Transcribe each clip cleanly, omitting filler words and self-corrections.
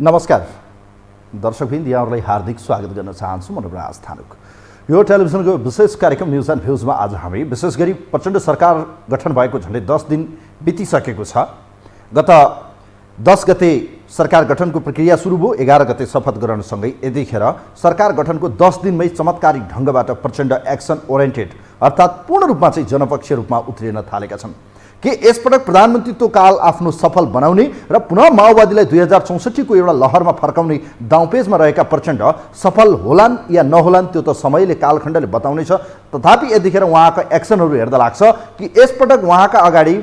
नमस्कार दर्शकवृन्द, यहाँहरूलाई हार्दिक स्वागत गर्न चाहन्छु। म नवराज थानुक। यो टेलिभिजनको विशेष कार्यक्रम न्युज एन्ड भ्युजमा आज हामी विशेष गरी प्रचण्ड सरकार गठन भएको झन्डै 10 दिन बितिसकेको छ। गत 10 गते सरकार गठनको प्रक्रिया सुरु भयो। 11 गते शपथ ग्रहणसँगै यतिखेर सरकार गठनको 10 दिनमै चमत्कारिक ढङ्गबाट प्रचण्ड एक्सन ओरिएन्टेड अर्थात् पूर्ण रूपमा चाहिँ जनपक्षीय रूपमा उत्रिन थालेका छन्। के यसपटक प्रधानमन्त्रीत्व काल आफ्नो सफल बनाउने र पुनः माओवादीलाई 2064 को एउटा लहरमा फर्काउने दाउपेजमा रहेका प्रचण्ड सफल होलान् या नहोलान् त्यो त समयले कालखण्डले बताउनेछ। तथापि यतिखेर उहाँका एक्सनहरू हेर्दा लाग्छ कि यसपटक उहाँका अगाडि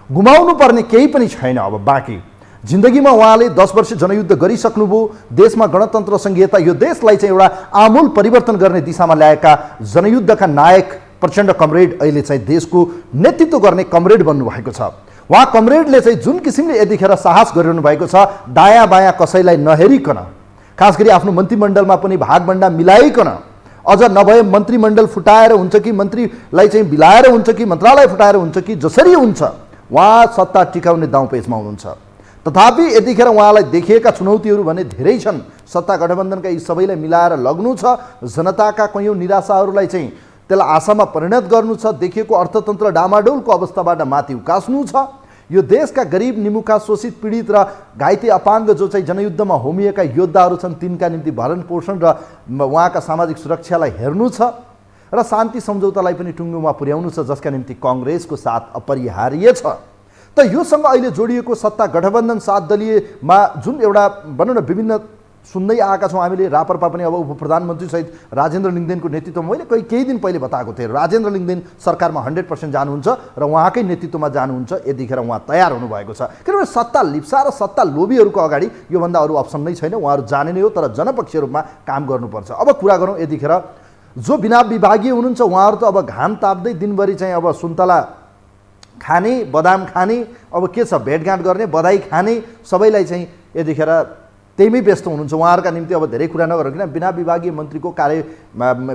गुमाउनु पर्ने केही पनि छैन। अब बाँकी जिन्दगीमा उहाँले 10 वर्ष जनयुद्ध गरिसक्नुभयो। देशमा गणतन्त्र संघीयता, यो देशलाई चाहिँ एउटा आमूल परिवर्तन गर्ने दिशामा ल्याएका जनयुद्धका नायक प्रचण्ड कमरेड अहिले चाहिँ देशको नेतृत्व गर्ने कमरेड बन्नुभएको छ। उहाँ कमरेडले चाहिँ जुन किसिमले यतिखेर साहस गरिरहनु भएको छ, दायाँ बायाँ कसैलाई नहेरिकन, खास गरी आफ्नो मन्त्रीमण्डलमा पनि भागभण्डा मिलाइकन, अझ नभए मन्त्रीमण्डल फुटाएर हुन्छ कि मन्त्रीलाई चाहिँ बिलाएर हुन्छ कि मन्त्रालय फुटाएर हुन्छ कि जसरी हुन्छ उहाँ सत्ता टिकाउने दाउपेचमा हुनुहुन्छ। तथापि यतिखेर उहाँलाई देखिएका चुनौतीहरू भने धेरै छन्। सत्ता गठबन्धनका यी सबैलाई मिलाएर लग्नु छ, जनताका कैयौँ निराशाहरूलाई चाहिँ त्यसलाई आशामा परिणत गर्नु छ, देखिएको अर्थतन्त्र डामाडोलको अवस्थाबाट माथि उकास्नु छ, यो देशका गरिब निमुखा शोषित पीडित र घाइते अपाङ्ग जो चाहिँ जनयुद्धमा होमिएका योद्धाहरू छन् तिनका निम्ति भरण पोषण र उहाँका सामाजिक सुरक्षालाई हेर्नु छ र शान्ति सम्झौतालाई पनि टुङ्गोमा पुर्याउनु छ, जसका निम्ति काङ्ग्रेसको साथ अपरिहार्य छ। त योसँग अहिले जोडिएको सत्ता गठबन्धन 7 दलीयमा जुन एउटा भनौँ न विभिन्न सुन्दै आएका छौँ हामीले, रापरपा पनि अब उप प्रधानमन्त्री सहित राजेन्द्र लिङ्गदेनको नेतृत्वमा, मैले केही दिन पहिले बताएको थिएँ, राजेन्द्र लिङ्गदेन सरकारमा 100% जानुहुन्छ र उहाँकै नेतृत्वमा जानुहुन्छ। यतिखेर उहाँ तयार हुनुभएको छ, किनभने सत्ता लिप्सा र सत्ता लोभीहरूको अगाडि योभन्दा अरू अप्सन नै छैन। उहाँहरू जाने नै हो, तर जनपक्षीय रूपमा काम गर्नुपर्छ। अब कुरा गरौँ यतिखेर जो बिना विभागीय हुनुहुन्छ उहाँहरू त अब घाम ताप्दै दिनभरि चाहिँ अब सुन्तला खाने, बदाम खाने, अब के छ भेटघाट गर्ने, बधाई खाने, सबैलाई चाहिँ यतिखेर त्यहीमै व्यस्त हुनुहुन्छ। उहाँहरूका निम्ति अब धेरै कुरा नगरौँ, किन बिना विभागीय मन्त्रीको कार्य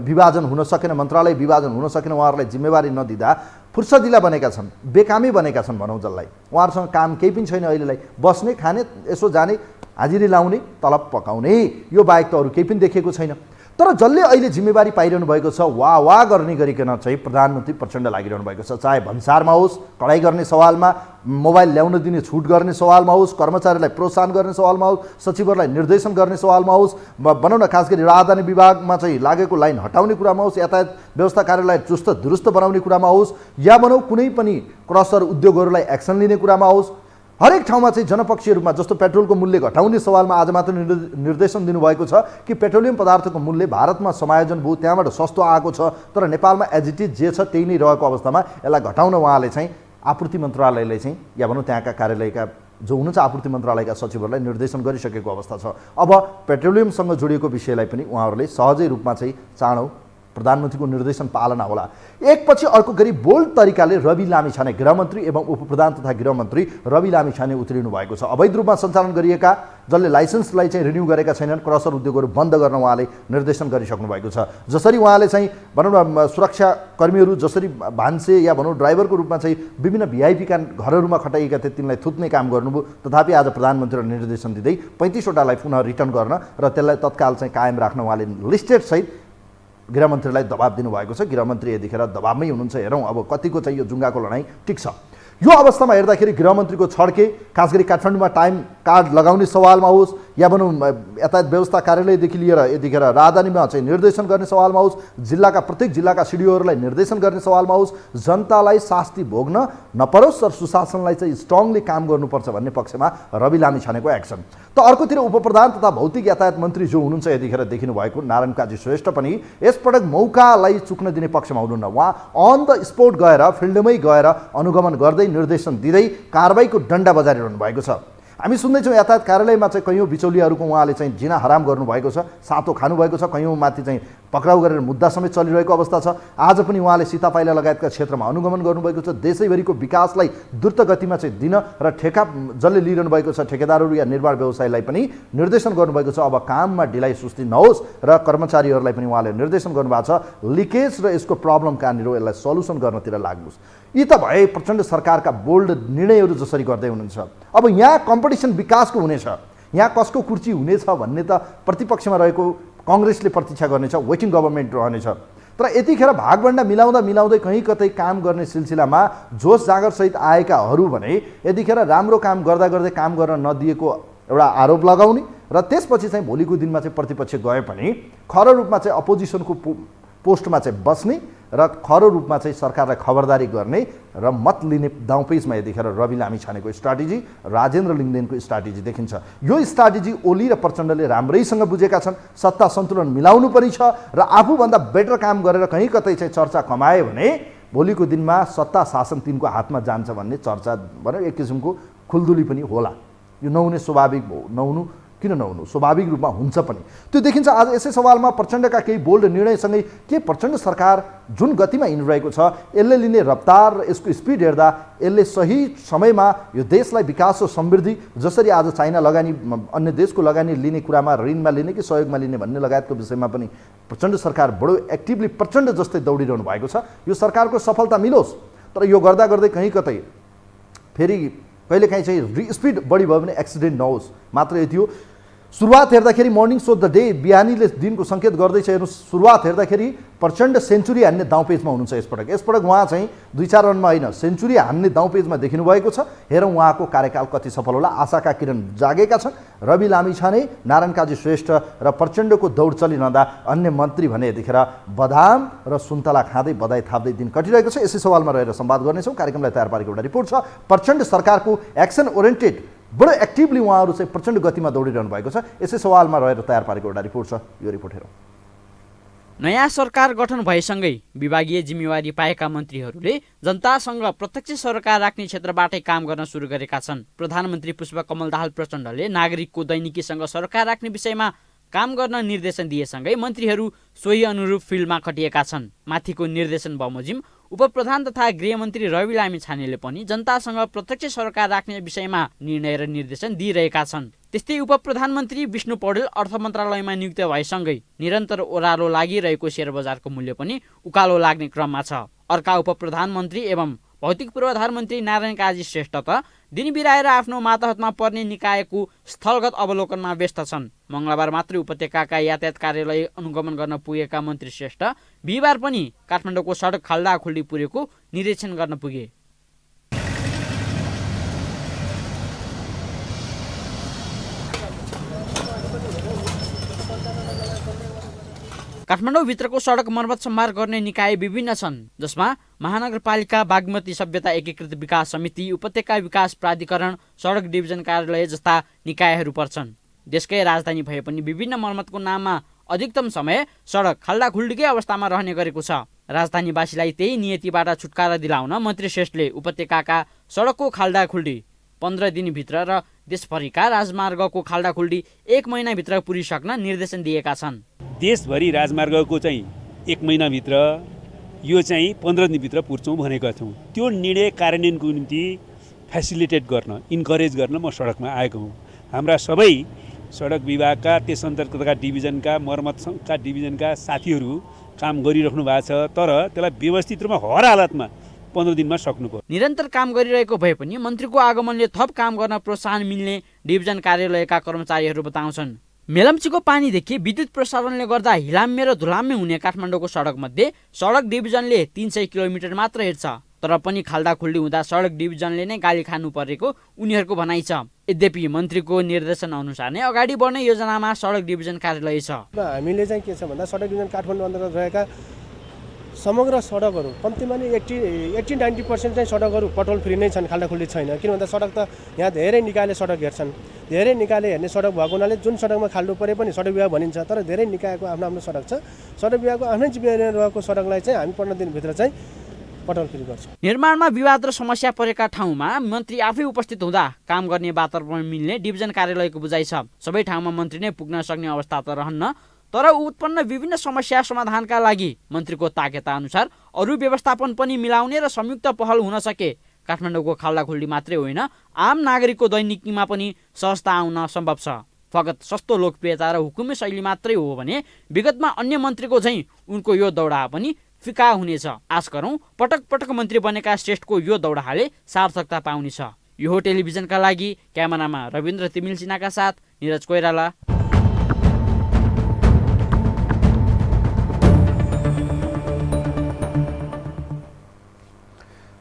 विभाजन हुन सकेन, मन्त्रालय विभाजन हुन सकेन, उहाँहरूलाई जिम्मेवारी नदिँदा फुर्सदिला बनेका छन्, बेकामी बनेका छन् भनौँ जसलाई। उहाँहरूसँग काम केही पनि छैन अहिलेलाई, बस्ने, खाने, यसो जाने, हाजिरी लाउने, तलब पकाउने, यो बाहेक त अरू केही पनि देखेको छैन। तर जसले अहिले जिम्मेवारी पाइरहनु भएको छ, वाह गर्ने गरिकन चाहिँ प्रधानमन्त्री प्रचण्ड लागिरहनु भएको छ। चाहे भन्सारमा होस्, कडाइ गर्ने सवालमा, मोबाइल ल्याउन दिने छुट गर्ने सवालमा होस्, कर्मचारीलाई प्रोत्साहन गर्ने सवालमा होस्, सचिवहरूलाई निर्देशन गर्ने सवालमा होस्, भनौँ न खास गरी राजधानी विभागमा चाहिँ लागेको लाइन हटाउने कुरामा होस्, यातायात व्यवस्था कार्यलाई चुस्त दुरुस्त बनाउने कुरामा होस्, या भनौँ कुनै पनि क्रसर उद्योगहरूलाई एक्सन लिने कुरामा होस्, हरेक ठाउँमा चाहिँ जनपक्षीय रूपमा, जस्तो पेट्रोलको मूल्य घटाउने सवालमा आज मात्र निर्देशन दिनुभएको छ कि पेट्रोलियम पदार्थको मूल्य भारतमा समायोजन भयो, त्यहाँबाट सस्तो आएको छ, तर नेपालमा एज इट इज जे छ त्यही नै रहेको अवस्थामा यसलाई घटाउन उहाँले चाहिँ आपूर्ति मन्त्रालयले चाहिँ या भनौँ त्यहाँका कार्यालयका जो हुनुहुन्छ आपूर्ति मन्त्रालयका सचिवहरूलाई निर्देशन गरिसकेको अवस्था छ। अब पेट्रोलियमसँग जोडिएको विषयलाई पनि उहाँहरूले सहजै रूपमा चाहिँ चाँडो प्रधानमन्त्रीको निर्देशन पालना होला। एकपछि अर्को गरी बोल्ड तरिकाले रवि लामिछाने गृहमन्त्री एवं उपप्रधान तथा गृहमन्त्री रवि लामिछाने उत्रिनु भएको छ। अवैध रूपमा सञ्चालन गरिएका, जसले लाइसेन्सलाई चाहिँ रिन्यू गरेका छैनन्, क्रसर उद्योगहरू बन्द गर्न उहाँले निर्देशन गरिसक्नु भएको छ। जसरी उहाँले चाहिँ भनौँ न सुरक्षाकर्मीहरू जसरी भान्से या भनौँ ड्राइभरको रूपमा चाहिँ विभिन्न भिआइपीका घरहरूमा खटाइएका थिए तिनलाई थुत्ने काम गर्नुभयो। तथापि आज प्रधानमन्त्रीले निर्देशन दिँदै 35 वटालाई पुनः रिटर्न गर्न र त्यसलाई तत्काल चाहिँ कायम राख्न उहाँले लिस्टेड सहित गृहमन्त्रीलाई दबाब दिनुभएको छ। गृहमन्त्री यतिखेर दबाबमै हुनुहुन्छ। हेरौँ अब कतिको चाहिँ यो जुङ्गाको लडाइँ टिक्छ। यो अवस्थामा हेर्दाखेरि गृहमन्त्रीको छड्के, खास गरी काठमाडौँमा टाइम कार्ड लगाउने सवालमा होस्, या भनौँ यातायात व्यवस्था कार्यालयदेखि लिएर यतिखेर राजधानीमा चाहिँ निर्देशन गर्ने सवालमा होस्, जिल्लाका प्रत्येक जिल्लाका सिडिओहरूलाई निर्देशन गर्ने सवालमा होस्, जनतालाई शास्ति भोग्न नपरोस् र सुशासनलाई चाहिँ स्ट्रङली काम गर्नुपर्छ भन्ने पक्षमा रवि लामिछानेको एक्सन। त अर्कोतिर उपप्रधान तथा भौतिक यातायात मन्त्री जो हुनुहुन्छ यतिखेर देखिनु भएको नारायण काजी श्रेष्ठ पनि यसपटक मौकालाई चुक्न दिने पक्षमा हुनुहुन्न। उहाँ अन द स्पोट गएर, फिल्डमै गएर अनुगमन गर्दै, निर्देशन दिँदै कारबाहीको डन्डा बजारिरहनु भएको छ। हामी सुन्दैछौँ यातायात कार्यालयमा चाहिँ कैयौँ बिचौलियाहरूको उहाँले चाहिँ जिना हराम गर्नुभएको छ, सातो खानुभएको छ, कैयौँ माथि चाहिँ पक्राउ गरेर मुद्दा समेत चलिरहेको अवस्था छ। आज पनि उहाँले सीतापाइला लगायतका क्षेत्रमा अनुगमन गर्नुभएको छ। देशैभरिको विकासलाई द्रुत गतिमा चाहिँ दिन र ठेका जसले लिइरहनु भएको छ ठेकेदारहरू या निर्माण व्यवसायलाई पनि निर्देशन गर्नुभएको छ। अब काममा ढिलाइ सुस्ती नहोस् र कर्मचारीहरूलाई पनि उहाँले निर्देशन गर्नुभएको छ लिकेज र यसको प्रब्लम कहाँनिर हो यसलाई सल्युसन गर्नतिर लाग्नुहोस्। यी त भए प्रचण्ड सरकारका बोल्ड निर्णयहरू जसरी गर्दै हुनुहुन्छ। अब यहाँ कम्पिटिसन विकासको हुनेछ। यहाँ कसको कुर्सी हुनेछ भन्ने त प्रतिपक्षमा रहेको काङ्ग्रेसले प्रतीक्षा गर्नेछ, वेटिङ गभर्मेन्ट रहनेछ। तर यतिखेर भागभन्डा मिलाउँदै कहीँ कतै काम गर्ने सिलसिलामा जोस जागरसहित आएकाहरू भने यतिखेर राम्रो काम गर्दै काम गर्न नदिएको एउटा आरोप लगाउने र त्यसपछि चाहिँ भोलिको दिनमा चाहिँ प्रतिपक्ष गए पनि खरो रूपमा चाहिँ अपोजिसनको पोस्टमा चाहिँ बस्ने र खरो रूपमा चाहिँ सरकारलाई खबरदारी गर्ने र मत लिने दाउपेचमा यतिखेर रवि लामिछानेको स्ट्राटेजी, राजेन्द्र लिङ्गदेनको स्ट्राटेजी देखिन्छ। यो स्ट्राटेजी ओली र प्रचण्डले राम्रैसँग बुझेका छन्। सत्ता सन्तुलन मिलाउनु पनि छ र आफूभन्दा बेटर काम गरेर कहीँ कतै चाहिँ चर्चा कमाए भने भोलिको दिनमा सत्ता शासन तिनको हातमा जान्छ भन्ने चर्चा भने एक किसिमको खुल्दुली पनि होला। यो नहुने स्वाभाविक हो, किन नहुनु, स्वाभाविक रूपमा हुन्छ पनि। त्यो देखिन्छ आज यसै सवालमा प्रचण्डका केही बोल्ड निर्णयसँगै के प्रचण्ड सरकार जुन गतिमा हिँडिरहेको छ, यसले लिने रफ्तार र यसको स्पिड हेर्दा यसले सही समयमा यो देशलाई विकास र समृद्धि, जसरी आज चाइना लगानी अन्य देशको लगानी लिने कुरामा ऋणमा लिने कि सहयोगमा लिने भन्ने लगायतको विषयमा पनि प्रचण्ड सरकार बडो एक्टिभली प्रचण्ड जस्तै दौडिरहनु भएको छ। यो सरकारको सफलता मिलोस्, तर यो गर्दै कहीँ कतै फेरि कहिलेकाहीँ चाहिँ स्पिड बढी भयो भने एक्सिडेन्ट नहोस्, मात्र यति हो। सुरुवात हेर्दाखेरि मर्निङ सो द डे बिहानीले दिनको सङ्केत गर्दैछ। हेर्नुहोस्, सुरुवात हेर्दाखेरि प्रचण्ड सेन्चुरी हान्ने दाउपेचमा हुनुहुन्छ यसपटक उहाँ चाहिँ 2-4 रनमा होइन, सेन्चुरी हान्ने दाउपेचमा देखिनु भएको छ। हेरौँ उहाँको कार्यकाल कति सफल होला। आशाका किरण जागेका छन्। रवि लामिछाने, नारायण काजी श्रेष्ठ र प्रचण्डको दौड चलिरहँदा अन्य मन्त्री भने यतिखेर बदाम र सुन्तला खाँदै बधाई थाप्दै दिन कटिरहेको छ। यसै सवालमा रहेर संवाद गर्नेछौँ। कार्यक्रमलाई तयार पारेको एउटा रिपोर्ट छ। प्रचण्ड सरकारको एक्सन ओरिएन्टेड बडो एक्टिभली उहाँहरू चाहिँ प्रचण्ड गतिमा दौडिरहनु भएको छ। यसै सवालमा रहेर तयार पारेको एउटा रिपोर्ट छ। यो रिपोर्ट हेरौँ। नयाँ सरकार गठन भएसँगै विभागीय जिम्मेवारी पाएका मन्त्रीहरूले जनतासँग प्रत्यक्ष सरकार राख्ने क्षेत्रबाटै काम गर्न सुरु गरेका छन्। प्रधानमन्त्री पुष्पकमल दाहाल प्रचण्डले नागरिकको दैनिकीसँग सरकार राख्ने विषयमा काम गर्न निर्देशन दिएसँगै मन्त्रीहरू सोही अनुरूप फिल्डमा खटिएका छन्। माथिको निर्देशन बमोजिम उपप्रधान तथा गृहमन्त्री रवि लामिछानेले पनि जनतासँग प्रत्यक्ष सरकार राख्ने विषयमा निर्णय र निर्देशन दिइरहेका छन्। त्यस्तै उपप्रधानमन्त्री विष्णु पौडेल अर्थ मन्त्रालयमा नियुक्त भएसँगै निरन्तर ओह्रालो लागिरहेको शेयर बजारको मूल्य पनि उकालो लाग्ने क्रममा छ। अर्का उपप्रधानमन्त्री एवं भौतिक पूर्वाधार मन्त्री नारायण काजी श्रेष्ठ त दिन बिराएर आफ्नो मातहतमा पर्ने निकायको स्थलगत अवलोकनमा व्यस्त छन्। मङ्गलबार मात्रै उपत्यकाका यातायात कार्यालय अनुगमन गर्न पुगेका मन्त्री श्रेष्ठ बिहिबार पनि काठमाडौँको सडक खाल्डाखुल्डी पुगेको निरीक्षण गर्न पुगे। काठमाडौँभित्रको सडक मर्मत सम्भार गर्ने निकाय विभिन्न छन्, जसमा महानगरपालिका, बागमती सभ्यता एकीकृत विकास समिति, उपत्यका विकास प्राधिकरण, सडक डिभिजन कार्यालय जस्ता निकायहरू पर्छन्। देशकै राजधानी भए पनि विभिन्न मर्मतको नाममा अधिकतम समय सडक खाल्डाखुल्डीकै अवस्थामा रहने गरेको छ। राजधानीवासीलाई त्यही नियतिबाट छुटकारा दिलाउन मन्त्री श्रेष्ठले उपत्यकाका सडकको खाल्डाखुल्डी 15 दिनभित्र र देशभरिका राजमार्गको खाल्डाखुल्डी 1 महिनाभित्र पुरिसक्न निर्देशन दिएका छन्। देशभरि राजमार्गको चाहिँ 1 महिनाभित्र, यो चाहिँ 15 दिनभित्र पुर्छौँ भनेका छौँ। त्यो निर्णय कार्यान्वयनको निम्ति फेसिलिटेट गर्न, इन्करेज गर्न म सडकमा आएको हुँ। हाम्रा सबै सडक विभागका, त्यस अन्तर्गतका डिभिजनका, मर्मतका डिभिजनका साथीहरू काम गरिराख्नु भएको छ, तर त्यसलाई व्यवस्थित रूपमा हर हालतमा 15 दिनमा सक्नुपर्छ। निरन्तर काम गरिरहेको भए पनि मन्त्रीको आगमनले थप काम गर्न प्रोत्साहन मिल्ने डिभिजन कार्यालयका कर्मचारीहरू बताउँछन्। मेलम्चीको पानीदेखि विद्युत प्रसारणले गर्दा हिलाम्मे र धुलाम्मे हुने काठमाडौँको सडक मध्ये सडक डिभिजनले 300 किलोमिटर मात्र हेर्छ। तर पनि खाल्डाखुल्डी हुँदा सडक डिभिजनले नै गाली खानु परेको उनीहरूको भनाइ छ। यद्यपि मन्त्रीको निर्देशन अनुसार नै अगाडि बढ्ने योजनामा सडक डिभिजन कार्यालय छ। हामीले चाहिँ के छ भन्दा सडक डिभिजन काठमाडौँ अन्तर्गत रहेका समग्र सडकहरू कम्तीमा नि 80-90% चाहिँ सडकहरू पटोल फ्री नै छन्, खाल्डाखुल्डी छैन। किन भन्दा सडक त यहाँ धेरै निकायले सडक हेर्छन्, धेरै निकायले हेर्ने सडक भएको हुनाले जुन सडकमा खाल्डो परे पनि सडक विभाग भनिन्छ, तर धेरै निकायको आफ्नो आफ्नो सडक छ। सडक विभागको आफ्नै जिम्मेवारी रहेको सडकलाई चाहिँ हामी 15 दिनभित्र चाहिँ पटोल फ्री गर्छौँ। निर्माणमा विवाद र समस्या परेका ठाउँमा मन्त्री आफै उपस्थित हुँदा काम गर्ने वातावरण मिल्ने डिभिजन कार्यालयको बुझाइ छ। सबै ठाउँमा मन्त्री नै पुग्न सक्ने अवस्था त रहन्न, तर उत्पन्न विभिन्न समस्या समाधानका लागि मन्त्रीको ताकेता अनुसार अरू व्यवस्थापन पनि मिलाउने र संयुक्त पहल हुन सके काठमाडौँको खाल्डाखुल्डी मात्रै होइन, आम नागरिकको दैनिकीमा पनि सहजता आउन सम्भव छ। फगत सस्तो लोकप्रियता र हुकुमी शैली मात्रै हो भने विगतमा अन्य मन्त्रीको झैँ उनको यो दौडा पनि फिका हुनेछ। आश गरौँ पटक पटक मन्त्री बनेका श्रेष्ठको यो दौडाले सार्थकता पाउनेछ। यो टेलिभिजनका लागि क्यामेरामा रविन्द्र तिमिल सिन्हाका साथ निरज कोइराला।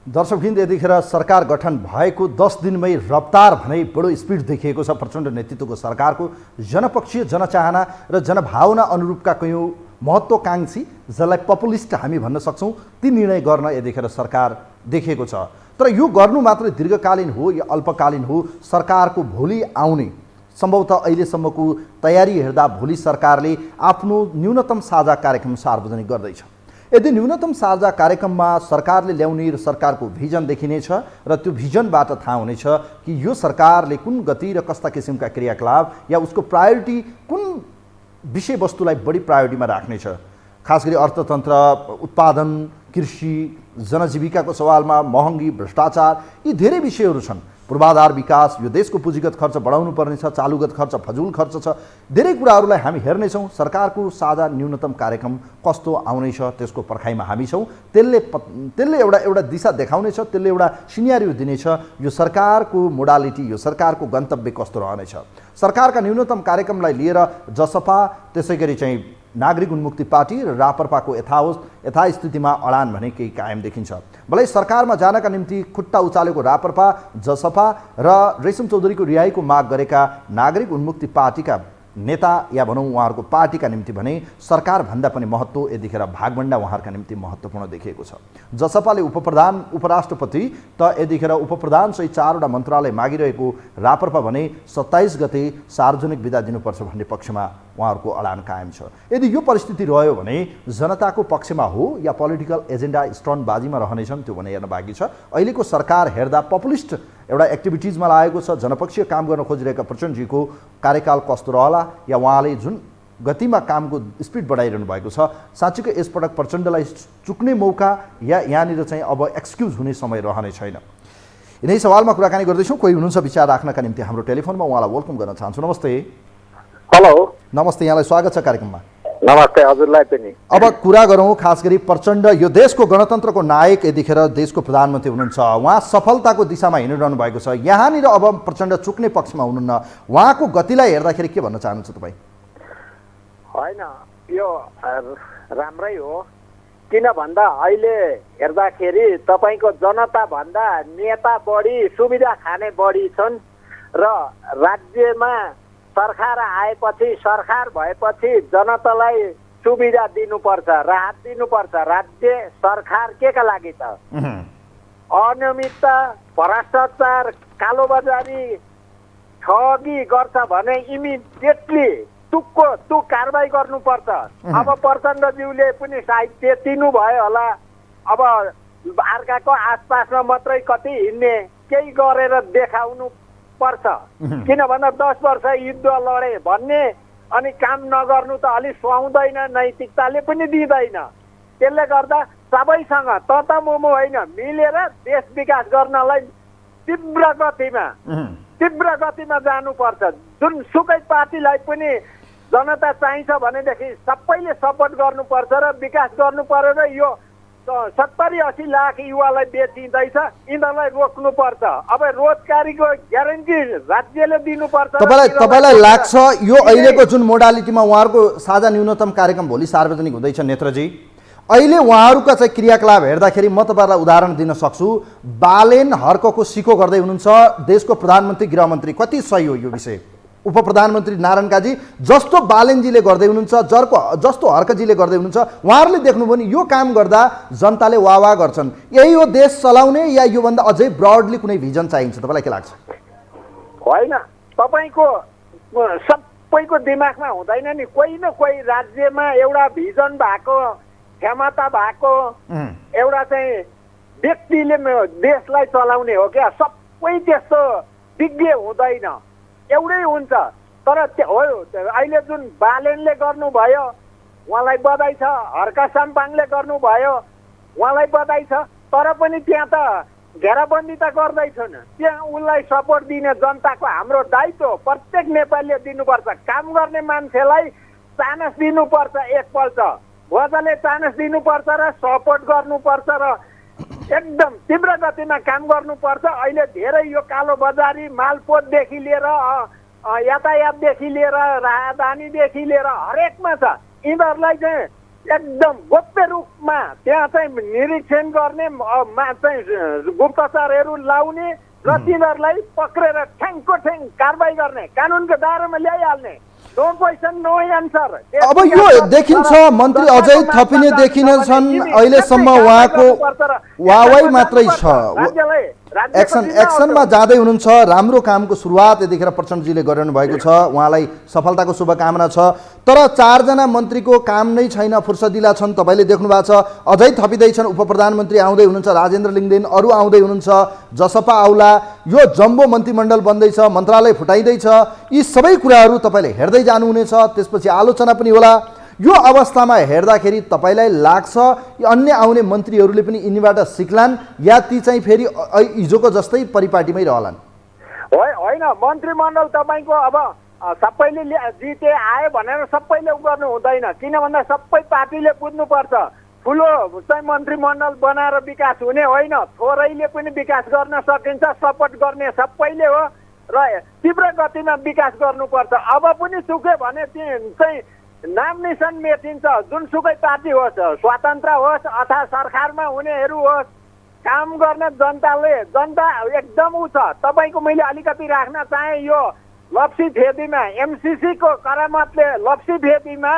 दर्शकवृन्द, यतिखेर सरकार गठन भएको 10 दिनमै रफ्तार भने बडो स्पिड देखिएको छ प्रचण्ड नेतृत्वको सरकारको। जनपक्षीय जनचाहना र जनभावना अनुरूपका कयौँ महत्त्वकाङ्क्षी जसलाई पपुलिस्ट हामी भन्न सक्छौँ ती निर्णय गर्न यतिखेर सरकार देखिएको छ। तर यो गर्नु मात्रै दीर्घकालीन हो या अल्पकालीन हो, सरकारको भोलि आउने सम्भवतः अहिलेसम्मको तयारी हेर्दा भोलि सरकारले आफ्नो न्यूनतम साझा कार्यक्रम सार्वजनिक गर्दैछ। यदि न्यूनतम साझा कार्यक्रममा सरकारले ल्याउने र सरकारको भिजन देखिनेछ र त्यो भिजनबाट थाहा हुनेछ कि यो सरकारले कुन गति र कस्ता किसिमका क्रियाकलाप या उसको प्रायोरिटी कुन विषयवस्तुलाई बढी प्रायोरिटीमा राख्नेछ। खास गरी अर्थतन्त्र, उत्पादन, कृषि, जनजीविकाको सवालमा महँगी, भ्रष्टाचार, यी धेरै विषयहरू छन्। पूर्वाधार विकास, यो देशको पुँजीगत खर्च बढाउनु पर्नेछ, चालुगत खर्च, फजुल खर्च छ, धेरै कुराहरूलाई हामी हेर्नेछौँ। सरकारको साझा न्यूनतम कार्यक्रम कस्तो आउनेछ त्यसको पर्खाइमा हामी छौँ। त्यसले एउटा दिशा देखाउनेछ, त्यसले एउटा सिनेरियो दिनेछ यो सरकारको मोडालिटी, यो सरकारको गन्तव्य कस्तो रहनेछ। सरकारका न्यूनतम कार्यक्रमलाई लिएर जसपा, त्यसै गरी चाहिँ नागरिक उन्मुक्ति पार्टी र रापरपाको यथास्थितिमा अडान भने केही कायम देखिन्छ। भलै सरकारमा जानका निम्ति खुट्टा उचालेको रापरपा, जसपा र रेशम चौधरीको रिहाईको माग गरेका नागरिक उन्मुक्ति पार्टीका नेता या भनौँ उहाँहरूको पार्टीका निम्ति भने सरकारभन्दा पनि महत्त्व यतिखेर भागभण्डा उहाँहरूका निम्ति महत्त्वपूर्ण देखिएको छ। जसपाले उपप्रधान, उपराष्ट्रपति त यतिखेर उपप्रधान सहित 4वटा मन्त्रालय मागिरहेको रापरपा भने 27 गते सार्वजनिक बिदा दिनुपर्छ भन्ने पक्षमा उहाँहरूको अडान कायम छ। यदि यो परिस्थिति रह्यो भने जनताको पक्षमा हो या पोलिटिकल एजेन्डा स्टन्टबाजीमा रहनेछन् त्यो भने हेर्न बाँकी छ। अहिलेको सरकार हेर्दा पपुलिस्ट एउटा एक्टिभिटिजमा लागेको छ। जनपक्षीय काम गर्न खोजिरहेका प्रचण्डजीको कार्यकाल कस्तो रहला या उहाँले जुन गतिमा कामको स्पिड बढाइरहनु भएको छ, साँच्चीकै यसपटक प्रचण्डलाई चुक्ने मौका या यहाँनिर चाहिँ अब एक्सक्युज हुने समय रहने छैन। यिनै सवालमा कुराकानी गर्दैछौँ। कोही हुनुहुन्छ विचार राख्नका निम्ति हाम्रो टेलिफोनमा, उहाँलाई वेलकम गर्न चाहन्छु। नमस्ते। हेलो, नमस्ते, यहाँलाई स्वागत छ कार्यक्रममा। नमस्ते, हजुरलाई पनि। अब कुरा गरौँ खास गरी प्रचण्ड यो देशको गणतन्त्रको नायक यतिखेर देशको प्रधानमन्त्री हुनुहुन्छ। उहाँ सफलताको दिशामा हिँडिरहनु भएको छ। यहाँनिर अब प्रचण्ड चुक्ने पक्षमा हुनुहुन्न। उहाँको गतिलाई हेर्दाखेरि के भन्न चाहनुहुन्छ तपाईँ? होइन, यो राम्रै हो। किन भन्दा अहिले हेर्दाखेरि तपाईँको जनताभन्दा नेता बढी, सुविधा खाने बढी छन् र राज्यमा सरकार आएपछि, सरकार भएपछि जनतालाई सुविधा दिनुपर्छ, राहत दिनुपर्छ। राज्य सरकार केका लागि त? अनियमितता, भ्रष्टाचार, कालोबजारी, ठगी गर्छ भने इमिडिएटली तुकको कारबाही गर्नुपर्छ। अब प्रचण्डज्यूले पनि सायद त्यतिनु भयो होला। अब अर्काको आसपासमा मात्रै कति हिँड्ने, केही गरेर देखाउनु पर्छ। किन भन्दा 10 वर्ष युद्ध लडे भन्ने अनि काम नगर्नु त अलि सुहाउँदैन, नैतिकताले पनि दिँदैन। त्यसले गर्दा सबैसँग ततमोमो होइन, मिलेर देश विकास गर्नलाई तीव्र गतिमा जानुपर्छ। जुनसुकै पार्टीलाई पनि जनता चाहिन्छ भनेदेखि सबैले सपोर्ट गर्नुपर्छ र विकास गर्नु पर्यो र यो 70-80 लाख युवालाई बेचिँदैछ, यिनीहरूलाई रोक्नुपर्छ। अब रोजगारीको ग्यारेन्टी राज्यले दिनुपर्छ। तपाईँलाई लाग्छ यो अहिलेको जुन मोडालिटीमा उहाँहरूको साझा न्यूनतम कार्यक्रम भोलि सार्वजनिक हुँदैछ नेत्रजी, अहिले उहाँहरूका चाहिँ क्रियाकलाप हेर्दाखेरि म तपाईँलाई उदाहरण दिन सक्छु। बालेन हर्कको सिको गर्दै हुनुहुन्छ देशको प्रधानमन्त्री, गृहमन्त्री। कति सही हो यो विषय? उप प्रधानमन्त्री नारायण काजी जस्तो बालेनजीले गर्दै हुनुहुन्छ, जस्तो हर्कजीले गर्दै हुनुहुन्छ, उहाँहरूले देख्नुभयो नि यो काम गर्दा जनताले वाह गर्छन्। यही हो देश चलाउने या योभन्दा अझै ब्रडली कुनै भिजन चाहिन्छ? तपाईँलाई के लाग्छ? होइन, तपाईँको सबैको दिमागमा हुँदैन नि। कोही न कोही राज्यमा एउटा भिजन भएको, क्षमता भएको एउटा चाहिँ व्यक्तिले देशलाई चलाउने हो क्या। सबै त्यस्तो विज्ञ हुँदैन, एउटै हुन्छ। तर हो अहिले जुन बालेनले गर्नुभयो उहाँलाई बधाई छ, हर्क साम्पाङले गर्नुभयो उहाँलाई बधाई छ। तर पनि त्यहाँ त घेराबन्दी त गर्दैछन्, त्यहाँ उसलाई सपोर्ट दिने जनताको हाम्रो दायित्व प्रत्येक नेपालीले दिनुपर्छ। काम गर्ने मान्छेलाई चान्स दिनुपर्छ, एकपल्ट मजाले चान्स दिनुपर्छ र सपोर्ट गर्नुपर्छ र एकदम तीव्र गतिमा काम गर्नुपर्छ। अहिले धेरै यो कालो बजारी, मालपोतदेखि लिएर यातायातदेखि लिएर राहदानीदेखि लिएर हरेकमा छ। यिनीहरूलाई चाहिँ एकदम गोप्य रूपमा त्यहाँ चाहिँ निरीक्षण गर्ने चाहिँ गुप्तचरहरू लाउने र तिनीहरूलाई पक्रेर ठ्याङको ठ्याङ कारबाही गर्ने, कानुनको दायरामा ल्याइहाल्ने। No question no answer. अब यो देखिन्छ मन्त्री अझै थपिने देखिनेछन्। अहिलेसम्म उहाँको वाहवाही मात्रै छ, एक्सनमा जाँदै हुनुहुन्छ। राम्रो कामको सुरुवात यतिखेर प्रचण्डजीले गरिरहनु भएको छ, उहाँलाई सफलताको शुभकामना छ। तर 4 जना मन्त्रीको काम नै छैन, फुर्सदिला छन्। तपाईँले देख्नु भएको छ अझै थपिँदैछन्। उप प्रधानमन्त्री आउँदै हुनुहुन्छ, राजेन्द्र लिङ्गदेन, अरू आउँदै हुनुहुन्छ, जसपा आउला। यो जम्बो मन्त्रीमण्डल बन्दैछ, मन्त्रालय फुटाइँदैछ। यी सबै कुराहरू तपाईँले हेर्दै जानुहुनेछ, त्यसपछि आलोचना पनि होला। यो अवस्थामा हेर्दाखेरि तपाईँलाई लाग्छ अन्य आउने मन्त्रीहरूले पनि यिनीबाट सिक्लान् या ती चाहिँ फेरि हिजोको जस्तै परिपाटीमै रहलान्? होइन, मन्त्रीमण्डल तपाईँको अब सबैले जिते आयो भनेर सबैले गर्नु हुँदैन। किन भन्दा सबै पार्टीले बुझ्नुपर्छ ठुलो चाहिँ मन्त्रीमण्डल बनाएर विकास हुने होइन, थोरैले पनि विकास गर्न सकिन्छ। सपोर्ट गर्ने सबैले हो र तीव्र गतिमा विकास गर्नुपर्छ। अब पनि सुक्यो भने चाहिँ नाम निशान मेटिन्छ। जुनसुकै पार्टी होस्, स्वतन्त्र होस् अथवा सरकारमा हुनेहरू होस्, काम गर्ने जनता एकदम उ छ। तपाईँको मैले अलिकति राख्न चाहे यो लप्सी फेदीमा एमसिसीको करामतले लप्सी फेदीमा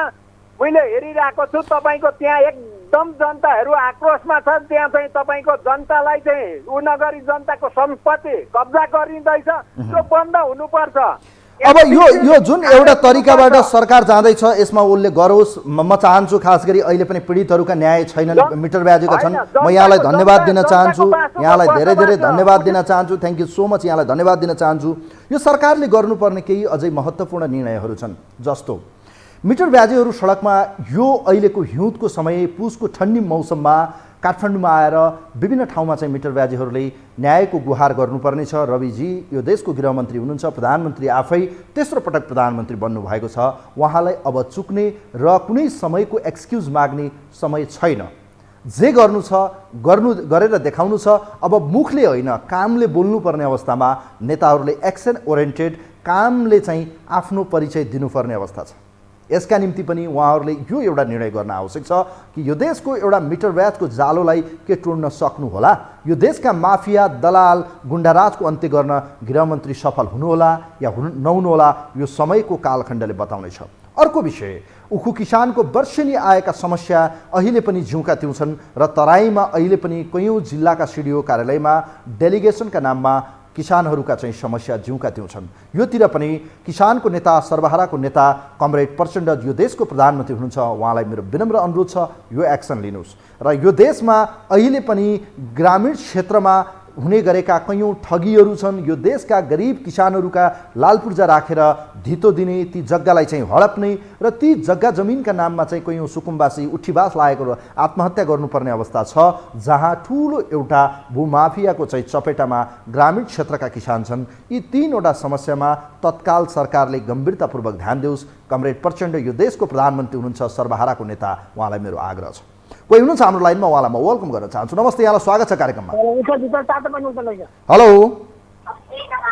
मैले हेरिरहेको छु। तपाईँको त्यहाँ एकदम जनताहरू आक्रोशमा छ। त्यहाँ चाहिँ तपाईँको जनतालाई चाहिँ उ नगरी जनताको सम्पत्ति कब्जा गरिँदैछ, त्यो बन्द हुनुपर्छ। अब यो जुन एउटा तरिकाबाट सरकार जाँदैछ यसमा उसले गरोस्। म चाहन्छु खास गरी अहिले पनि पीडितहरूका न्याय छैनन्, मिटर ब्याजेका छन्। म यहाँलाई धन्यवाद दिन चाहन्छु, यहाँलाई धेरै धेरै धन्यवाद दिन चाहन्छु। थ्याङ्क यू सो मच, यहाँलाई धन्यवाद दिन चाहन्छु। यो सरकारले गर्नुपर्ने केही अझै महत्त्वपूर्ण निर्णयहरू छन्, जस्तो मिटर ब्याजेहरू सडकमा यो अहिलेको हिउँदको समय, पुसको ठन्डी मौसममा काठमाडौँमा आएर विभिन्न ठाउँमा चाहिँ मिटर ब्याजेहरूले न्यायको गुहार गर्नुपर्ने छ। रविजी यो देशको गृहमन्त्री हुनुहुन्छ, प्रधानमन्त्री आफै तेस्रो पटक प्रधानमन्त्री बन्नुभएको छ। उहाँलाई अब चुक्ने र कुनै समयको एक्सक्युज माग्ने समय छैन। जे गर्नु छ गरेर देखाउनु छ। अब मुखले होइन कामले बोल्नुपर्ने अवस्थामा नेताहरूले एक्सन ओरिएन्टेड कामले चाहिँ आफ्नो परिचय दिनुपर्ने अवस्था छ। यसका निम्ति पनि उहाँहरूले यो एउटा निर्णय गर्न आवश्यक छ कि यो देशको एउटा मिटर ब्याजको जालोलाई के टोड्न सक्नु होला। यो देशका माफिया, दलाल, गुण्डाराजको अन्त्य गर्न गृहमन्त्री सफल हुनुहोला या नहुनुहोला, यो समयको कालखण्डले बताउनेछ। अर्को विषय, उखु किसानको वर्षेनी आएका समस्या अहिले पनि जिउँका त्यौँ छन् र तराईमा अहिले पनि कयौँ जिल्लाका सिडिओ कार्यालयमा डेलिगेसनका नाममा किसानहरूका चाहिँ समस्या जिउँका त्यौँ छन्। योतिर पनि किसानको नेता, सर्वहाराको नेता कमरेड प्रचण्ड यो देशको प्रधानमन्त्री हुनुहुन्छ, उहाँलाई मेरो विनम्र अनुरोध छ यो एक्सन लिनुहोस्। र यो देशमा अहिले पनि ग्रामीण क्षेत्रमा हुने गरेका कयौँ ठगीहरू छन्। यो देशका गरिब किसानहरूका लालपुर्जा राखेर धितो दिने, ती जग्गालाई चाहिँ हडप्ने र ती जग्गा जमिनका नाममा चाहिँ कयौँ सुकुम्बासी उठीबास लागेको र आत्महत्या गर्नुपर्ने अवस्था छ, जहाँ ठुलो एउटा भूमाफियाको चाहिँ चपेटामा ग्रामीण क्षेत्रका किसान छन्। यी 3वटा समस्यामा तत्काल सरकारले गम्भीरतापूर्वक ध्यान देओस्। कमरेड प्रचण्ड यो देशको प्रधानमन्त्री हुनुहुन्छ, सर्वहाराको नेता, उहाँलाई मेरो आग्रह छ। कोही हुनुहुन्छ हाम्रो लाइनमा, उहाँलाई म वेलकम गर्न चाहन्छु। नमस्ते, यहाँलाई स्वागत छ कार्यक्रममा। हेलो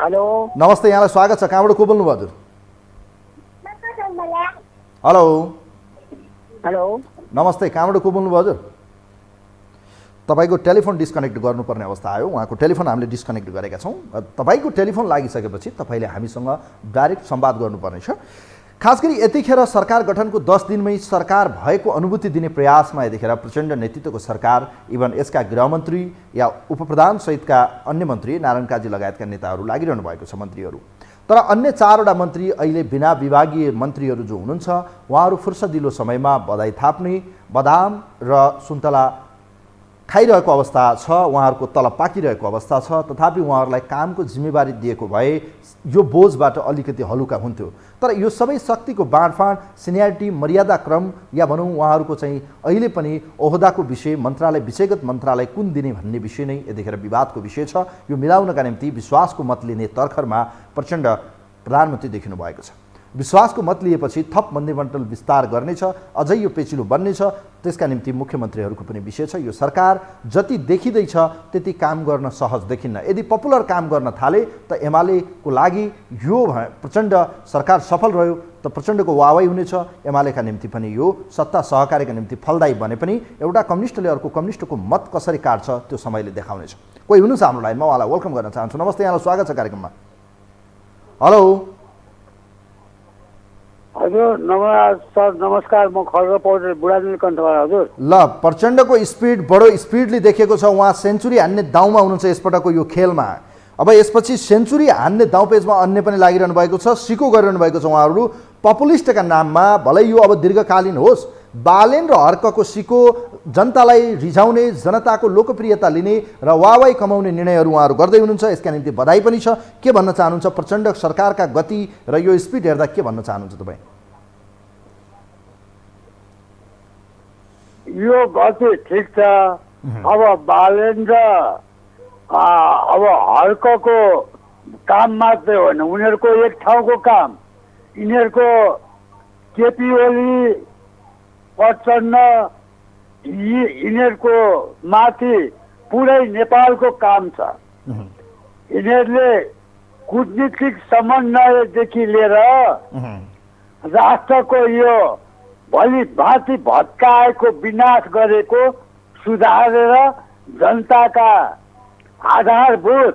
हेलो नमस्ते, यहाँलाई स्वागत छ। कहाँबाट को बोल्नुभयो हजुर? हेलो हेलो नमस्ते, कहाँबाट को बोल्नुभयो हजुर? तपाईँको टेलिफोन डिस्कनेक्ट गर्नुपर्ने अवस्था आयो। उहाँको टेलिफोन हामीले डिस्कनेक्ट गरेका छौँ। तपाईँको टेलिफोन लागिसकेपछि तपाईँले हामीसँग डाइरेक्ट संवाद गर्नुपर्नेछ। खास गरी यतिखेर सरकार गठनको 10 दिनमै सरकार भएको अनुभूति दिने प्रयासमा यतिखेर प्रचण्ड नेतृत्वको सरकार, इभन यसका गृहमन्त्री या उपप्रधान सहितका अन्य मन्त्री, नारायण काजी लगायतका नेताहरू लागिरहनु भएको छ मन्त्रीहरू। तर अन्य 4वटा मन्त्री अहिले बिना विभागीय मन्त्रीहरू जो हुनुहुन्छ, उहाँहरू फुर्सदिलो समयमा बधाई थाप्ने, बदाम र सुन्तला खाइरहेको अवस्था छ, उहाँहरूको तलब पाकिरहेको अवस्था छ। तथापि उहाँहरूलाई कामको जिम्मेवारी दिएको भए यो बोझबाट अलिकति हलुका हुन्थ्यो। तर यो सबै शक्तिको बाँडफाँड, सिनियरिटी, मर्यादा क्रम या भनौँ उहाँहरूको चाहिँ अहिले पनि ओहदाको विषय, मन्त्रालय, विषयगत मन्त्रालय कुन दिने भन्ने विषय नै यतिखेर विवादको विषय छ। यो मिलाउनका निम्ति विश्वासको मत लिने तर्खरमा प्रचण्ड प्रधानमन्त्री देखिनु भएको छ। विश्वासको मत लिएपछि थप मन्त्रीमण्डल विस्तार गर्नेछ, अझै यो पेचिलो बन्नेछ। त्यसका निम्ति मुख्यमन्त्रीहरूको पनि विषय छ। यो सरकार जति देखिँदैछ त्यति काम गर्न सहज देखिन्न। यदि पपुलर काम गर्न थाले त एमालेको लागि यो प्रचण्ड सरकार सफल रह्यो त प्रचण्डको वाहवाही हुनेछ। एमालेका निम्ति पनि यो सत्ता सहकारीका निम्ति फलदायी बने पनि एउटा कम्युनिस्टले अर्को कम्युनिस्टको मत कसरी काट्छ त्यो समयले देखाउनेछ। कोही हुनुहुन्छ हाम्रो लाइनमा, उहाँलाई वेलकम गर्न चाहन्छु। नमस्ते, यहाँलाई स्वागत छ कार्यक्रममा। हेलो हजुर, नमस्कार। म खड्ग पौडेल बुढाजुली कण्ठबाट। हजुर ल, प्रचण्डको स्पिड बडो स्पिडली देखेको छ। उहाँ सेन्चुरी हान्ने दाउमा हुनुहुन्छ यसपटकको यो खेलमा। अब यसपछि सेन्चुरी हान्ने दाउ पेजमा अन्य पनि लागिरहनु भएको छ, सिको गरिरहनु भएको छ उहाँहरू। पपुलिस्टका नाममा भलै यो अब दीर्घकालीन होस्, बालेन र हर्कको सिको जनतालाई रिझाउने, जनताको लोकप्रियता लिने र वाहवाही कमाउने निर्णयहरू उहाँहरू गर्दै हुनुहुन्छ। यसका निम्ति बधाई पनि छ। के भन्न चाहनुहुन्छ प्रचण्ड सरकारका गति र यो स्पिड हेर्दा के भन्न चाहनुहुन्छ तपाईँ? यो गति ठिक छ। अब बालेन र अब हर्कको काम मात्रै होइन, उनीहरूको एक ठाउँको काम, यिनीहरूको केपी ओली, प्रचण्ड, यिनीहरूको माथि पुरै नेपालको काम छ। यिनीहरूले कूटनीतिक समन्वयदेखि लिएर राष्ट्रको यो भोलि भाँति भत्काएको, विनाश गरेको सुधारेर जनताका आधारभूत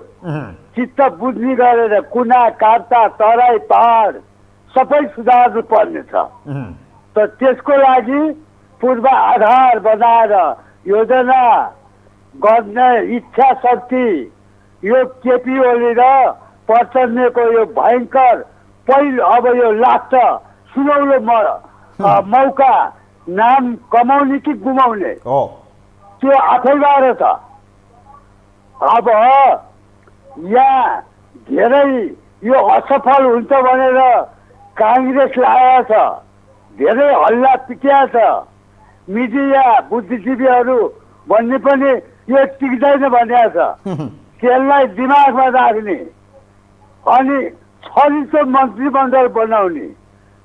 चित्त बुझ्ने गरेर कुना काप्ता तराई पहाड सबै सुधार्नु पर्नेछ। त त्यसको लागि पूर्व आधार बनाएर योजना गर्ने इच्छा शक्ति यो केपी ओली र प्रचण्डको यो भयङ्कर पहिलो अब यो लास्ट सुनौलो मौका नाम कमाउने कि गुमाउने त्यो आफैबाट छ। अब यहाँ धेरै यो असफल हुन्छ भनेर काङ्ग्रेस लागेको छ, धेरै हल्ला पिट्या छ। मिडिया बुद्धिजीवीहरू भन्ने पनि यो टिक्दैन भनेको छ। त्यसलाई दिमागमा राख्ने अनि छरितो मन्त्रीमण्डल बनाउने,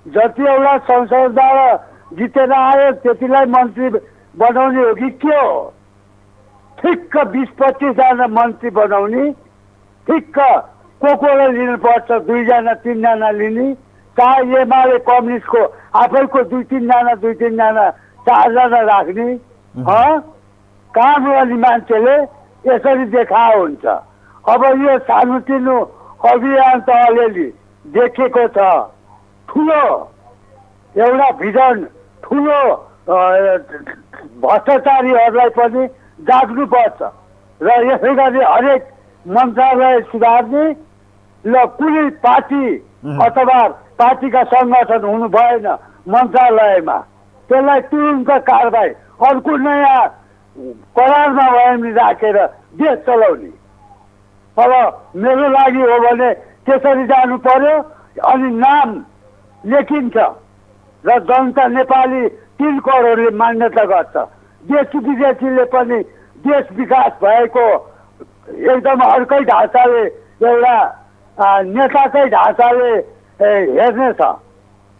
जतिवटा संसदबाट जितेर आयो त्यतिलाई मन्त्री बनाउने हो कि के हो? ठिक्क 20-25 जना मन्त्री बनाउने, ठिक्क कोलाई लिनुपर्छ, 2 जना 3 जना लिने, चाहे एमाले कम्युनिस्टको आफैको 2-3 जना 4 जना राख्ने। काम गर्ने मान्छेले यसरी देखा हुन्छ। अब यो सानोतिनो अभियान त अलिअलि देखेको छ। ठुलो एउटा भिजन, ठुलो भ्रष्टाचारीहरूलाई पनि जाग्नुपर्छ र यसै गरी हरेक मन्त्रालय सुधार्ने ल कुनै पार्टी अथवा पार्टीका सङ्गठन हुनु भएन मन्त्रालयमा, त्यसलाई तुरुन्त कारबाही अर्को नयाँ करारमा भए पनि राखेर देश चलाउने। अब मेरो लागि हो भने त्यसरी जानु पर्यो। अनि नाम लेखिन्छ र जनता नेपाली 3 करोडले मान्यता गर्छ। देश विदेशीले पनि देश विकास भएको एकदम अर्कै ढाँचाले, एउटा नेताकै ढाँचाले हेर्नेछ,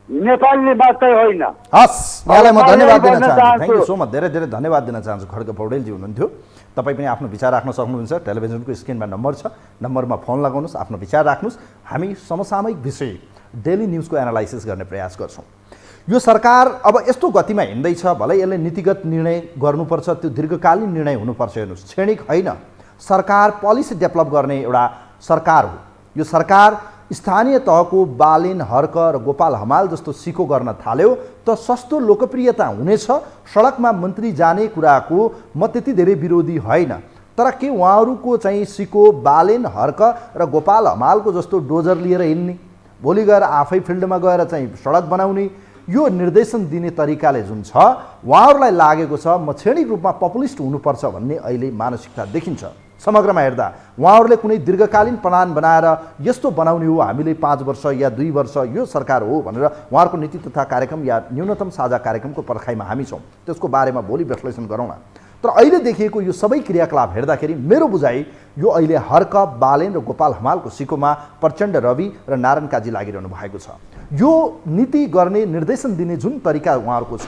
नेपालले मात्रै होइन। हस्, यहाँलाई म धन्यवाद दिन चाहन्छु। Thank you so much. धेरै धेरै धन्यवाद दिन चाहन्छु। खड्ग पौडेलजी हुनुहुन्थ्यो। तपाईँ पनि आफ्नो विचार राख्न सक्नुहुन्छ। टेलिभिजनको स्क्रिनमा नम्बर छ, नम्बरमा फोन लगाउनुहोस्, आफ्नो विचार राख्नुहोस्। हामी समसामयिक विषय डेली न्युजको एनालाइसिस गर्ने प्रयास गर्छौँ। यो सरकार अब यस्तो गतिमा हिँड्दैछ, भलै यसले नीतिगत निर्णय गर्नुपर्छ, त्यो दीर्घकालीन निर्णय हुनुपर्छ। हेर्नुहोस्, क्षणिक होइन। सरकार पोलिसी डेभलप गर्ने एउटा सरकार हो यो सरकार। स्थानीय तहको बालेन, हर्क र गोपाल हमाल जस्तो सिको गर्न थाल्यो त सस्तो लोकप्रियता हुनेछ। सडकमा मन्त्री जाने कुराको म त्यति धेरै विरोधी होइन, तर के उहाँहरूको चाहिँ सिको बालेन, हर्क र गोपाल हमालको जस्तो डोजर लिएर हिँड्ने, भोलि गएर आफै फिल्डमा गएर चाहिँ सडक बनाउने, यो निर्देशन दिने तरिकाले जुन छ उहाँहरूलाई लागेको छ म क्षणिक रूपमा पपुलिस्ट हुनुपर्छ भन्ने अहिले मानसिकता देखिन्छ। समग्रमा हेर्दा उहाँहरूले कुनै दीर्घकालीन प्लान बनाएर यस्तो बनाउने हो, हामीले 5 वर्ष या 2 वर्ष यो सरकार हो भनेर उहाँहरूको नीति तथा कार्यक्रम या न्यूनतम साझा कार्यक्रमको पर्खाइमा हामी छौँ। त्यसको बारेमा भोलि विश्लेषण गरौँला। तर अहिले देखिएको यो सबै क्रियाकलाप हेर्दाखेरि मेरो बुझाइ यो अहिले हर्क, बालेन र गोपाल हमालको सिकोमा प्रचण्ड, रवि र नारायण काजी लागिरहनु भएको छ। यो नीति गर्ने, निर्देशन दिने जुन तरिका उहाँहरूको छ,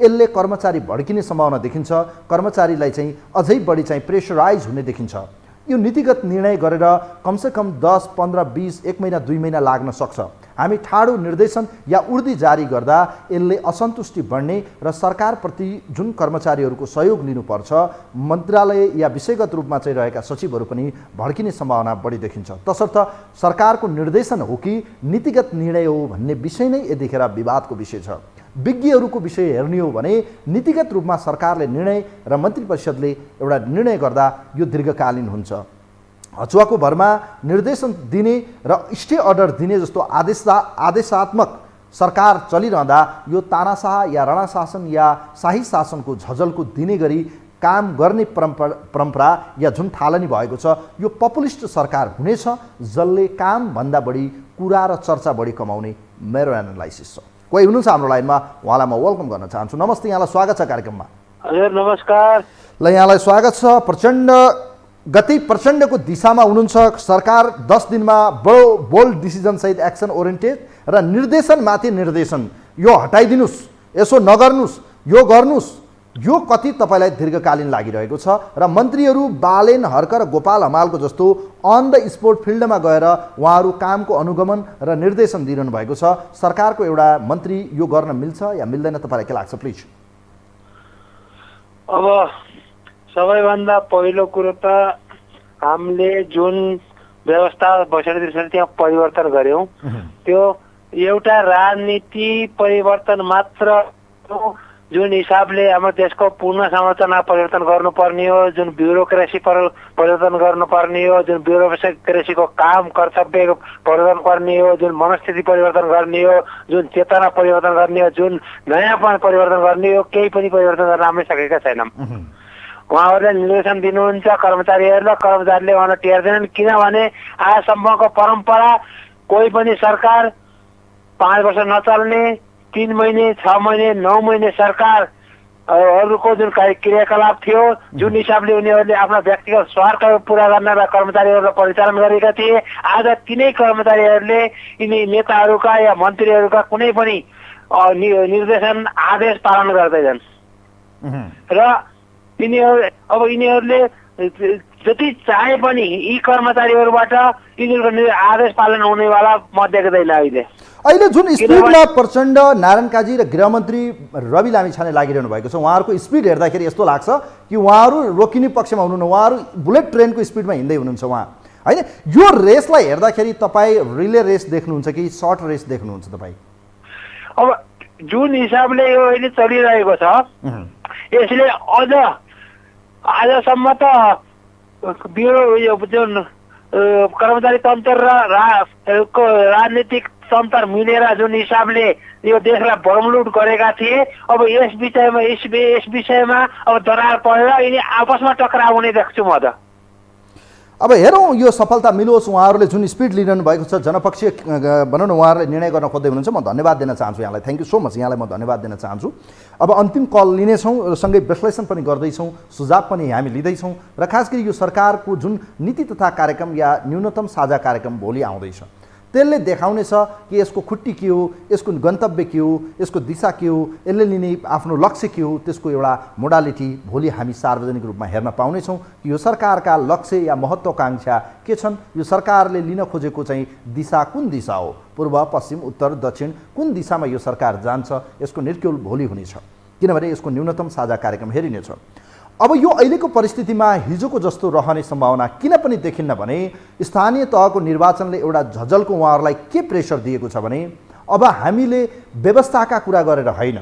यसले कर्मचारी भड्किने सम्भावना देखिन्छ, कर्मचारीलाई चाहिँ अझै बढी चाहिँ प्रेसराइज हुने देखिन्छ। यो नीतिगत निर्णय गरेर कमसेकम 10, 15, 20, 1 महिना 2 महिना लाग्न सक्छ। हामी ठाडो निर्देशन या उर्दी जारी गर्दा यसले असन्तुष्टि बढ्ने र सरकारप्रति जुन कर्मचारीहरूको सहयोग लिनुपर्छ, मन्त्रालय या विषयगत रूपमा चाहिँ रहेका सचिवहरू पनि भड्किने सम्भावना बढी देखिन्छ। तसर्थ सरकारको निर्देशन हो कि नीतिगत निर्णय हो भन्ने विषय नै यतिखेर विवादको विषय छ। विज्ञहरूको विषय हेर्ने हो भने नीतिगत रूपमा सरकारले निर्णय र मन्त्री परिषदले एउटा निर्णय गर्दा यो दीर्घकालीन हुन्छ। हचुवाको भरमा निर्देशन दिने र स्टे अर्डर दिने जस्तो आदेशात्मक सरकार चलिरहँदा यो तानाशाह या राणा शासन या शाही शासनको झझलको दिने गरी काम गर्ने परम्परा या जुन थालनी भएको छ, यो पपुलिस्ट सरकार हुनेछ जसले कामभन्दा बढी कुरा र चर्चा बढी कमाउने मेरो एनालाइसिस छ। कोही हुनुहुन्छ हाम्रो लाइनमा, उहाँलाई म वेलकम गर्न चाहन्छु। नमस्ते, यहाँलाई स्वागत छ कार्यक्रममा। हजुर नमस्कार। ल, यहाँलाई स्वागत छ। प्रचण्डको दिशामा हुनुहुन्छ सरकार। 10 दिनमा बडो बोल्ड डिसिजन सहित एक्सन ओरिएन्टेड र निर्देशनमाथि निर्देशन, यो हटाइदिनुस्, यसो नगर्नुस्, यो गर्नुस्, यो कति तपाईँलाई दीर्घकालीन लागिरहेको छ? र मन्त्रीहरू बालेन, हर्क र गोपाल हमालको जस्तो अन द स्पोट फिल्डमा गएर उहाँहरू कामको अनुगमन र निर्देशन दिइरहनु भएको छ। सरकारको एउटा मन्त्री यो गर्न मिल्छ या मिल्दैन, तपाईँलाई के लाग्छ? प्लिज। अब सबैभन्दा पहिलो कुरो त हामीले जुन व्यवस्था 62 त्यहाँ परिवर्तन गर्यौं, त्यो एउटा राजनीति परिवर्तन मात्र जुन हिसाबले हाम्रो देशको पूर्ण संरचना परिवर्तन गर्नुपर्ने हो, जुन ब्युरोक्रेसी परिवर्तन गर्नुपर्ने हो, जुन ब्युरोक्रेसीको काम कर्तव्य परिवर्तन गर्ने हो, जुन मनस्थिति परिवर्तन गर्ने हो, जुन चेतना परिवर्तन गर्ने हो, जुन नयाँपन परिवर्तन गर्ने हो, केही पनि परिवर्तन गर्न हामी सकेका छैनौँ। उहाँहरूले निर्देशन दिनुहुन्छ कर्मचारीहरूलाई, कर्मचारीले उहाँलाई टेर्दैनन्। किनभने आजसम्मको परम्परा कोही पनि सरकार 5 वर्ष नचल्ने, 3 महिने, 6 महिने, 9 महिने सरकारहरूको जुन क्रियाकलाप थियो, जुन हिसाबले उनीहरूले आफ्ना व्यक्तिगत स्वार्थ पुरा गर्न र कर्मचारीहरूलाई परिचालन गरेका थिए, आज तिनै कर्मचारीहरूले यिनी नेताहरूका या मन्त्रीहरूका कुनै पनि निर्देशन आदेश पालन गर्दैनन्। र यिनीहरूले जति चाहे पनि यी कर्मचारीहरूबाट यिनीहरूको आदेश पालन हुनेवाला म देख्दैन। अहिले जुन स्पिडमा प्रचण्ड, नारायण काजी र गृहमन्त्री रवि लामिछाने लागिरहनु भएको छ, उहाँहरूको स्पिड हेर्दाखेरि यस्तो लाग्छ कि उहाँहरू रोकिने पक्षमा हुनुहुन्न, उहाँहरू बुलेट ट्रेनको स्पिडमा हिँड्दै हुनुहुन्छ उहाँ, होइन? यो रेसलाई हेर्दाखेरि तपाईँ रिले रेस देख्नुहुन्छ कि सर्ट रेस देख्नुहुन्छ तपाईँ? अब जुन हिसाबले यो अहिले चलिरहेको छ, यसले अझ आजसम्म त जुन कर्मचारी तन्त्र र राजनीतिक तन्त्र मिलेर जुन हिसाबले यो देशलाई बमलुट गरेका थिए, अब यस विषयमा अब दरार परेर यिनी आपसमा टक्राउ हुने देख्छु म त। अब हेरौँ यो सफलता मिलोस्। उहाँहरूले जुन स्पिड लिइरहनु भएको छ, जनपक्षीय भनौँ न, उहाँहरूले निर्णय गर्न खोज्दै हुनुहुन्छ। म धन्यवाद दिन चाहन्छु यहाँलाई, थ्याङ्क यू सो मच, यहाँलाई म धन्यवाद दिन चाहन्छु। अब अन्तिम कल लिनेछौँ र सँगै विश्लेषण पनि गर्दैछौँ, सुझाव पनि हामी लिँदैछौँ र खास गरी यो सरकारको जुन नीति तथा कार्यक्रम या न्यूनतम साझा कार्यक्रम भोलि आउँदैछ, त्यसले देखाउनेछ कि यसको खुट्टी के हो, यसको गन्तव्य के हो, यसको दिशा के हो, यसले लिने आफ्नो लक्ष्य के हो, त्यसको एउटा मोडालिटी भोलि हामी सार्वजनिक रूपमा हेर्न पाउनेछौँ कि यो सरकारका लक्ष्य या महत्त्वाकांक्षा के छन्, यो सरकारले लिन खोजेको चाहिँ दिशा कुन दिशा हो, पूर्व, पश्चिम, उत्तर, दक्षिण, कुन दिशामा यो सरकार जान्छ, यसको निर्क्युल भोलि हुनेछ। किनभने यसको न्यूनतम साझा कार्यक्रम हेरिनेछ। अब यो अहिलेको परिस्थितिमा हिजोको जस्तो रहने सम्भावना किन पनि देखिन्न भने स्थानीय तहको निर्वाचनले एउटा झझलको उहाँहरूलाई के प्रेसर दिएको छ भने अब हामीले व्यवस्थाका कुरा गरेर होइन,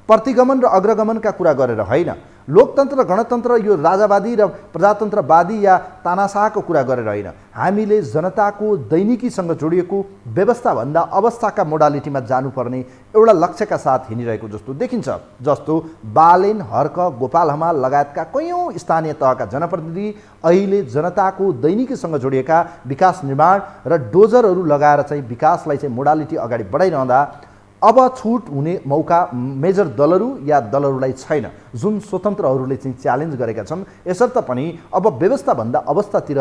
प्रतिगमन र अग्रगमनका कुरा गरेर होइन, लोकतन्त्र र गणतन्त्र यो राजावादी र प्रजातन्त्रवादी या तानाशाहको कुरा गरेर होइन, हामीले जनताको दैनिकीसँग जोडिएको व्यवस्थाभन्दा अवस्थाका मोडालिटीमा जानुपर्ने एउटा लक्ष्यका साथ हिँडिरहेको जस्तो देखिन्छ। जस्तो बालेन, हर्क, गोपाल हमाल लगायतका कयौँ स्थानीय तहका जनप्रतिनिधि अहिले जनताको दैनिकीसँग जोडिएका विकास निर्माण र डोजरहरू लगाएर चाहिँ विकासलाई चाहिँ मोडालिटी अगाडि बढाइरहँदा अब छुट हुने मौका मेजर दलहरू या दलहरूलाई छैन, जुन स्वतन्त्रहरूले चाहिँ च्यालेन्ज गरेका छन्। यसर्थ पनि अब व्यवस्थाभन्दा अवस्थातिर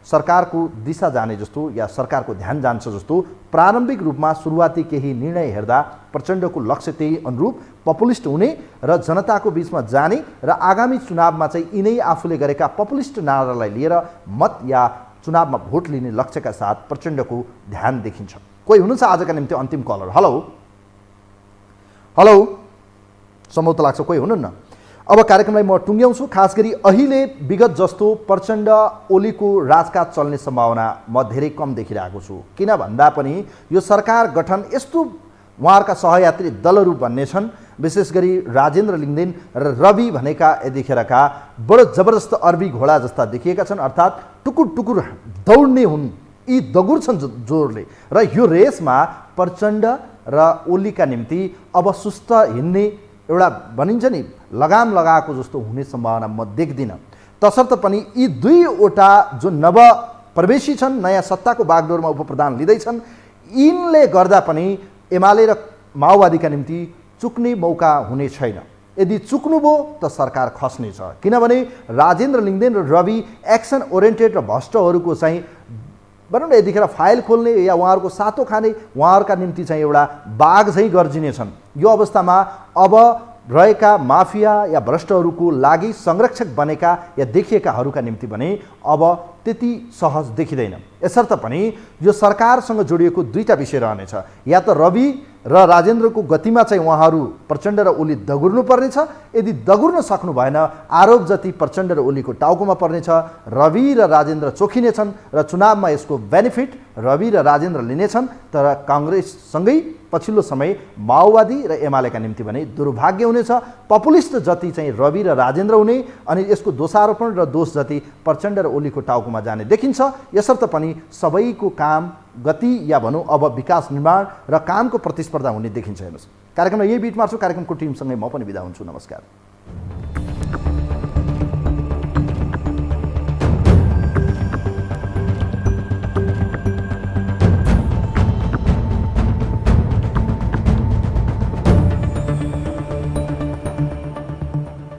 सरकारको दिशा जाने जस्तो या सरकारको ध्यान जान्छ जस्तो प्रारम्भिक रूपमा सुरुवाती केही निर्णय हेर्दा प्रचण्डको लक्ष्य त्यही अनुरूप पपुलिस्ट हुने र जनताको बीचमा जाने र आगामी चुनावमा चाहिँ यिनै आफूले गरेका पपुलिस्ट नारालाई लिएर मत या चुनावमा भोट लिने लक्ष्यका साथ प्रचण्डको ध्यान देखिन्छ। कोही हुनुहुन्छ आजका निम्ति अन्तिम कलर? हेलो हेलो, सम्भवतः लाग्छ कोही हुनुहुन्न। अब कार्यक्रमलाई म टुङ्ग्याउँछु। खास गरी अहिले विगत जस्तो प्रचण्ड ओलीको राजकाज चल्ने सम्भावना म धेरै कम देखिरहेको छु। किन भन्दा पनि यो सरकार गठन यस्तो उहाँहरूका सहयात्री दलहरू भन्ने छन्, विशेष गरी राजेन्द्र लिङ्गदेन र रवि भनेका यतिखेरका बडो जबरजस्त अरबी घोडा जस्ता देखिएका छन्, अर्थात् टुकुर टुकुर दौड्ने हुन्, यी दगुर छन् जोरले। र यो रेसमा प्रचण्ड र ओलीका निम्ति अब सुस्त हिँड्ने एउटा भनिन्छ नि लगाम लगाएको जस्तो हुने सम्भावना म देख्दिनँ। तसर्थ पनि यी दुईवटा जो नवप्रवेशी छन्, नयाँ सत्ताको बागडोरमा उपप्रधान लिँदैछन्, यिनले गर्दा पनि एमाले र माओवादीका निम्ति चुक्ने मौका हुने छैन। यदि चुक्नुभयो त सरकार खस्नेछ, किनभने राजेन्द्र लिङ्गदेन र रवि एक्सन ओरिएन्टेड र भ्रष्टहरूको चाहिँ भनौँ न यतिखेर फाइल खोल्ने या उहाँहरूको सातो खाने, उहाँहरूका निम्ति चाहिँ एउटा बाघ चाहिँ गर्जिनेछन्। यो अवस्थामा अब रहेका माफिया या भ्रष्टहरूको लागि संरक्षक बनेका या देखिएकाहरूका निम्ति भने अब त्यति सहज देखिँदैन। यसर्थ पनि यो सरकारसँग जोडिएको दुईटा विषय रहनेछ, या त रवि र राजेन्द्रको गतिमा चाहिँ उहाँहरू प्रचण्ड र ओली दगुर्नु पर्नेछ। यदि दगुर्न सक्नु भएन, आरोप जति प्रचण्ड र ओलीको टाउकोमा पर्नेछ, रवि र राजेन्द्र चोखिनेछन् र चुनावमा यसको बेनिफिट रवि र राजेन्द्र लिनेछन्। तर काङ्ग्रेससँगै पछिल्लो समय माओवादी र एमालेका निम्ति भने दुर्भाग्य हुनेछ। पपुलिस्ट जति चाहिँ रवि र राजेन्द्र हुने, अनि यसको दोषारोपण र दोष जति प्रचण्ड र ओलीको टाउकोमा जाने देखिन्छ। यसर्थ पनि सबैको काम गति या भनौँ अब विकास निर्माण र कामको प्रतिस्पर्धा हुने देखिन्छ। हेर्नुहोस्, कार्यक्रममा यही बिट मार्छु। कार्यक्रमको टिमसँगै म पनि बिदा हुन्छु। नमस्कार।